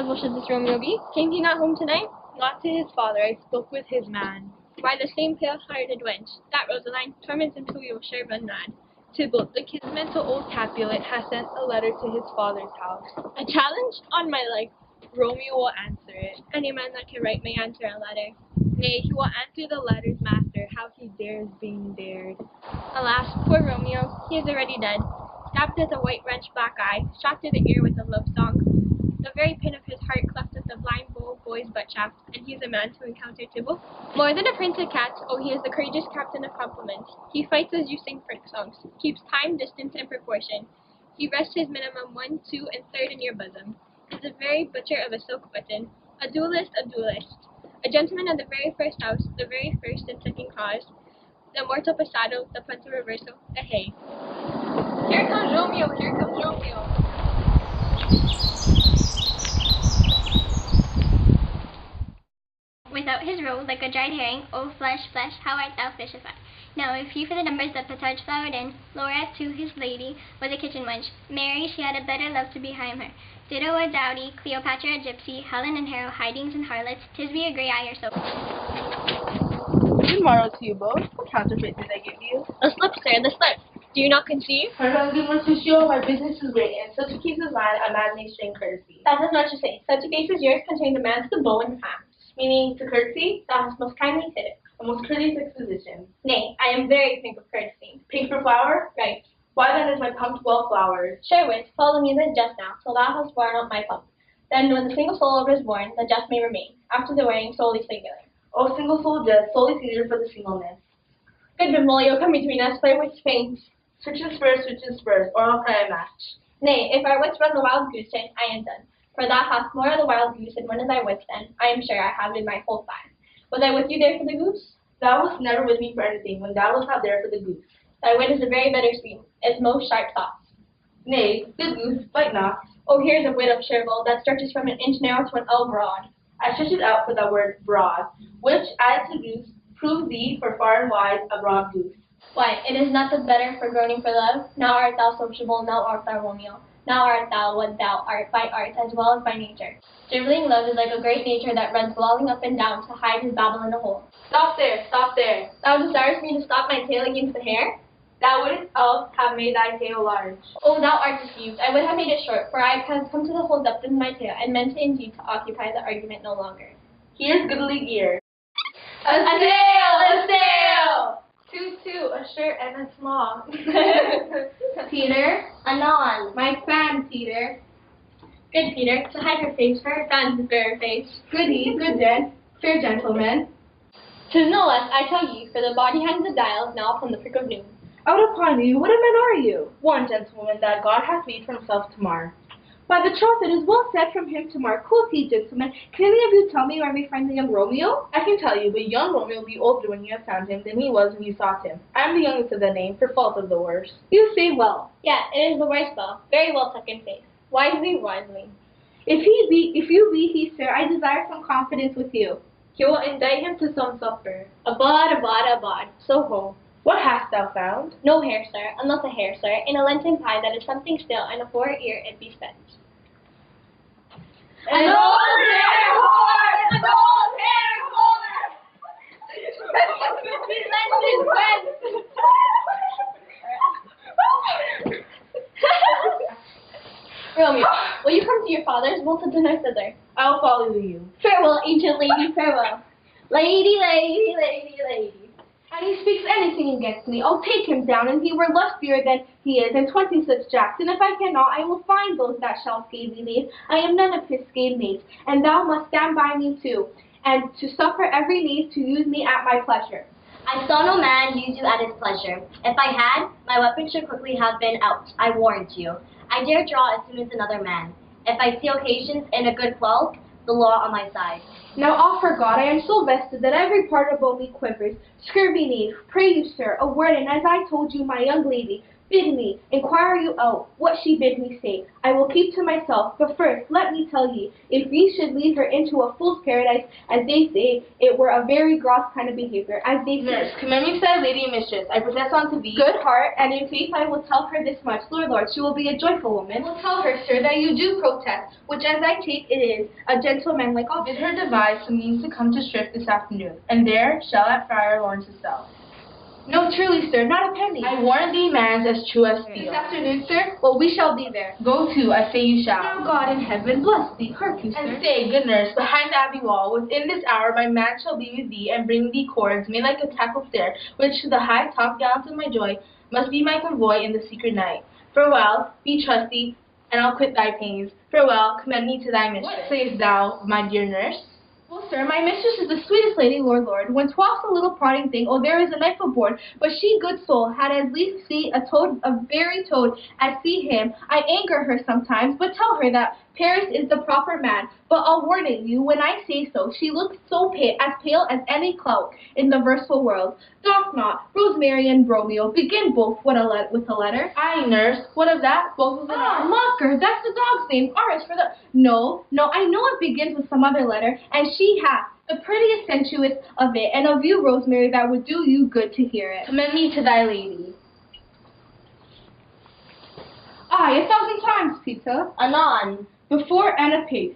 devil should this Romeo be? Came he not home tonight? Not to his father, I spoke with his man. Why, the same pale-hearted wench, that Rosaline, torments him till you'll sure run mad. Tybalt, the kinsman to old Capulet, has sent a letter to his father's house. A challenge? On my life. Romeo will answer it. Any man that can write may answer a letter. Nay, he will answer the letter's master, how he dares being dared. Alas, poor Romeo, he is already dead. Stabbed with a white wrenched black eye, shot through the ear with a love song. The very pin of his heart cleft with the blind boy's butt shaft, and he is a man to encounter Tybalt. More than a prince of cats, oh, he is the courageous captain of compliments. He fights as you sing French songs, keeps time, distance, and proportion. He rests his minimum 1, 2, and 3rd in your bosom. Is the very butcher of a silk button, a duelist, a gentleman of the very first house, the very first and second cause, the mortal passado, the punto reverso, the hay. Here comes Romeo, here comes Romeo. Without his roe, like a dried herring, O flesh, flesh, how art thou fishified? Now, if you for the numbers that Petard flowered in, Laura, to his lady, was a kitchen wench. Mary, she had a better love to behind her. Ditto a dowdy, Cleopatra a gypsy, Helen and Harrow, hidings and harlots, Tisbe a grey eye or so. Good morrow to you both. What counterfeit did I give you? The slip, sir, the slip. Do you not conceive? Good Mercutio, my business is great, and such a case as mine, a man may strain courtesy. That is not to say. Such a case as yours contained a man to the bow and hand. Meaning to courtesy? Thou hast most kindly said it. A most courteous exposition. Nay, I am very pink of courtesy. Pink for flower? Right. Why then is my pump 12 flowers? Sure wit, follow the music just now, till thou hast worn out my pump. Then when the single soul is born, the just may remain, after the wearing solely singular. Oh, single soul just, solely singular for the singleness. Good Benvolio, come between us, play with pains. Switch and spurs, or I'll cry a match. Nay, if our wits run the wild goose chase, I am done. For thou hast more of the wild goose in one of thy wits than, I am sure, I have in my whole five. Was I with you there for the goose? Thou wast never with me for anything, when thou wast not there for the goose. Thy wit is a very better sweet, is most sharp sauce. Nay, the goose, bite not. Oh, here's a wit of Shergold that stretches from an inch narrow to an ell broad. I stretch it out for the word broad, which, added to goose, proves thee for far and wide a broad goose. Why, it is not the better for groaning for love. Now art thou sociable, now art thou Romeo. Now art thou what thou art by art as well as by nature. Dribbling love is like a great nature that runs lolling up and down to hide his babble in a hole. Stop there, stop there. Thou desirest me to stop my tail against the hair? Thou wouldst else have made thy tail large. Oh, thou art deceived. I would have made it short, for I have come to the whole depth of my tail, and meant indeed to occupy the argument no longer. Here's goodly gear. A sail! Two, a shirt and a smock. Peter, anon. My fan, Peter. Good, Peter, to hide her face, for her fan's the fairer face. Goody, good den, fair gentlemen. 'Tis no less, I tell ye, for the body hangs the dials now upon the prick of noon. Out upon you, what a man are you? One gentleman that God hath made for himself to mar. By the troth, it is well said from him to mar. Quoth he, gentlemen, can any of you tell me where we find the young Romeo? I can tell you, but young Romeo will be older when you have found him than he was when you sought him. I am the youngest of the name, for fault of the worst. You say well. Yeah, it is the worst well. Very well taken faith. Wisely, wisely. If you be he, sir, I desire some confidence with you. He will indict him to some supper. Abad. So ho. What hast thou found? No hair, sir, unless a hair, sir, in a Lenten pie that is something still, and a fore-ear it be spent. An old hair horn! An old hair horn! Romeo, will you come to your father's? We'll to dinner thither. I will follow you. Farewell, ancient lady, farewell. Lady. And he speaks anything against me, I'll take him down, and he were lustier than he is, and 20 such jacks. And if I cannot, I will find those that shall scathe thee. I am none of his scathe mates, and thou must stand by me too, and to suffer every knave to use me at my pleasure. I saw no man use you at his pleasure. If I had, my weapon should quickly have been out, I warrant you. I dare draw as soon as another man. If I see occasions in a good quarrel, the law on my side. Now offer God, I am so vested that every part about me quivers. Scurvy knave, pray you, sir, a word, and as I told you, my young lady, bid me, inquire you out, what she bid me say. I will keep to myself, but first, let me tell ye, if ye should lead her into a fool's paradise, as they say, it were a very gross kind of behavior, as they say. Nurse, commend me to thy lady and mistress. I protest unto thee. Good heart, and in faith I will tell her this much, Lord, she will be a joyful woman. I will tell her, sir, that you do protest, which as I take it is, a gentlemanlike office. Bid her devise some means to come to Shrift this afternoon, and there shall at Friar Lawrence's cell. No, truly, sir, not a penny. I warrant thee man's as true as This steel. afternoon, sir? Well, we shall be there. Go to, I say you shall. Now God in heaven bless thee, hark you, sir. And say, good nurse, behind the abbey wall, within this hour my man shall be with thee, and bring thee cords made like a tackle stair, which to the high top gallants of my joy must be my convoy in the secret night. Farewell, be trusty, and I'll quit thy pains. Farewell, commend me to thy mistress. What sayest thou, my dear nurse? Well, sir, my mistress is the sweetest lady, Lord. When 'twas a little prodding thing, oh, there is a knife aboard. But she, good soul, had as lief see a very toad, as see him. I anger her sometimes, but tell her that Paris is the proper man. But I'll warn you, when I say so, she looks so pale as any clout in the verseful world. Doth not Rosemary and Romeo begin both with a letter? Aye, nurse, what of that? Both of them are. Mocker, that's the dog's name. R is for the... No, I know it begins with some other letter, and she hath the prettiest sensuous of it, and of you, Rosemary, that would do you good to hear it. Commend me to thy lady. Aye, 1,000 times, Peter. Anon. Before and apace.